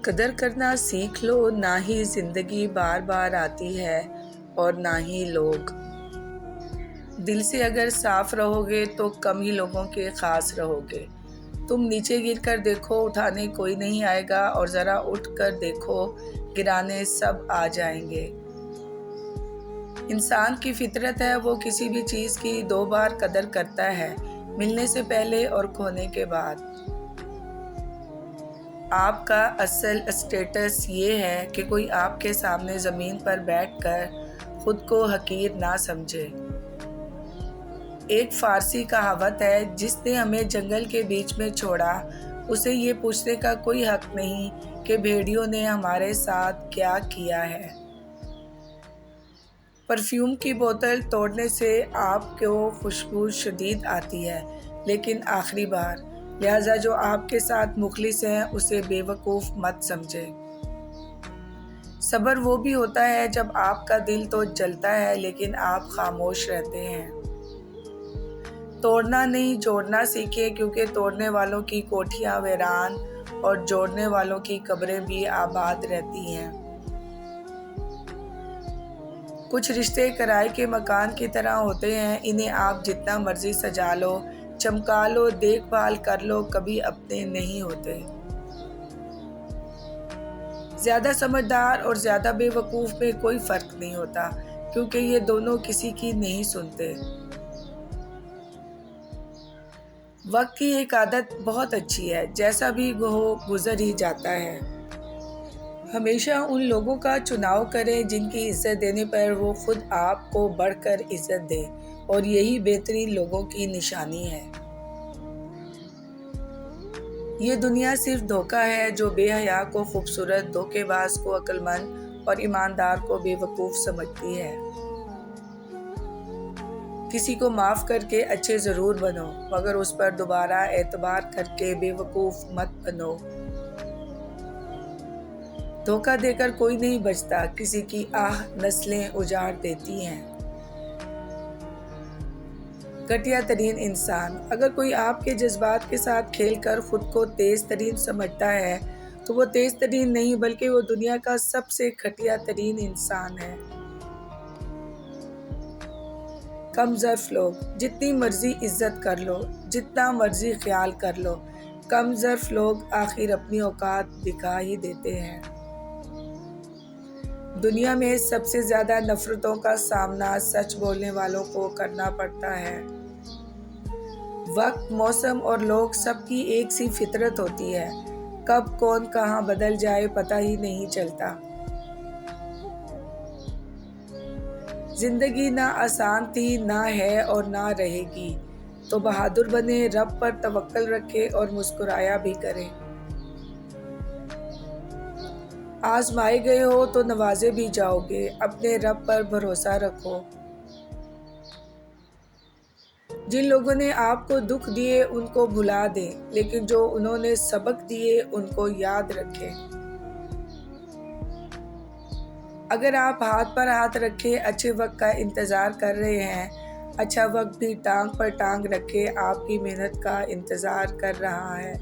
قدر کرنا سیکھ لو، نہ ہی زندگی بار بار آتی ہے اور نہ ہی لوگ۔ دل سے اگر صاف رہو گے تو کم ہی لوگوں کے خاص رہو گے۔ تم نیچے گر کر دیکھو، اٹھانے کوئی نہیں آئے گا، اور ذرا اٹھ کر دیکھو، گرانے سب آ جائیں گے۔ انسان کی فطرت ہے، وہ کسی بھی چیز کی 2 بار قدر کرتا ہے، ملنے سے پہلے اور کھونے کے بعد۔ آپ کا اصل اسٹیٹس یہ ہے کہ کوئی آپ کے سامنے زمین پر بیٹھ کر خود کو حقیر نہ سمجھے۔ ایک فارسی کہاوت ہے، جس نے ہمیں جنگل کے بیچ میں چھوڑا، اسے یہ پوچھنے کا کوئی حق نہیں کہ بھیڑیوں نے ہمارے ساتھ کیا کیا ہے۔ پرفیوم کی بوتل توڑنے سے آپ کو خوشبو شدید آتی ہے، لیکن آخری بار، لہٰذا جو آپ کے ساتھ مخلص ہیں اسے بے وقوف مت سمجھے۔ صبر وہ بھی ہوتا ہے جب آپ کا دل تو جلتا ہے لیکن آپ خاموش رہتے ہیں۔ توڑنا نہیں، جوڑنا سیکھیں، کیونکہ توڑنے والوں کی کوٹھیاں ویران اور جوڑنے والوں کی قبریں بھی آباد رہتی ہیں۔ کچھ رشتے کرائے کے مکان کی طرح ہوتے ہیں، انہیں آپ جتنا مرضی سجا لو، چمکا لو، دیکھ بھال کر لو، کبھی اپنے نہیں ہوتے۔ زیادہ سمجھدار اور زیادہ بے وقوف میں کوئی فرق نہیں ہوتا، کیونکہ یہ دونوں کسی کی نہیں سنتے۔ وقت کی ایک عادت بہت اچھی ہے، جیسا بھی ہو گزر ہی جاتا ہے۔ ہمیشہ ان لوگوں کا چناؤ کریں جن کی عزت دینے پر وہ خود آپ کو بڑھ کر عزت دیں، اور یہی بہترین لوگوں کی نشانی ہے۔ یہ دنیا صرف دھوکہ ہے، جو بے حیا کو خوبصورت، دھوکے باز کو عقل مند اور ایماندار کو بے وقوف سمجھتی ہے۔ کسی کو معاف کر کے اچھے ضرور بنو، مگر اس پر دوبارہ اعتبار کر کے بے وقوف مت بنو۔ دھوکہ دے کر کوئی نہیں بچتا، کسی کی آہ نسلیں اجاڑ دیتی ہیں۔ گھٹیا ترین انسان۔ اگر کوئی آپ کے جذبات کے ساتھ کھیل کر خود کو تیز ترین سمجھتا ہے تو وہ تیز ترین نہیں، بلکہ وہ دنیا کا سب سے گھٹیا ترین انسان ہے۔ کم ظرف لوگ، جتنی مرضی عزت کر لو، جتنا مرضی خیال کر لو، کم ظرف لوگ آخر اپنی اوقات دکھا ہی دیتے ہیں۔ دنیا میں سب سے زیادہ نفرتوں کا سامنا سچ بولنے والوں کو کرنا پڑتا ہے۔ وقت، موسم اور لوگ سب کی ایک سی فطرت ہوتی ہے، کب کون کہاں بدل جائے پتہ ہی نہیں چلتا۔ زندگی نہ آسان تھی، نہ ہے اور نہ رہے گی، تو بہادر بنیں، رب پر توکل رکھیں اور مسکرایا بھی کریں۔ آزمائے گئے ہو تو نوازے بھی جاؤ گے، اپنے رب پر بھروسہ رکھو۔ جن لوگوں نے آپ کو دکھ دیے ان کو بھلا دیں، لیکن جو انہوں نے سبق دیے ان کو یاد رکھیں۔ اگر آپ ہاتھ پر ہاتھ رکھے اچھے وقت کا انتظار کر رہے ہیں، اچھا وقت بھی ٹانگ پر ٹانگ رکھے آپ کی محنت کا انتظار کر رہا ہے۔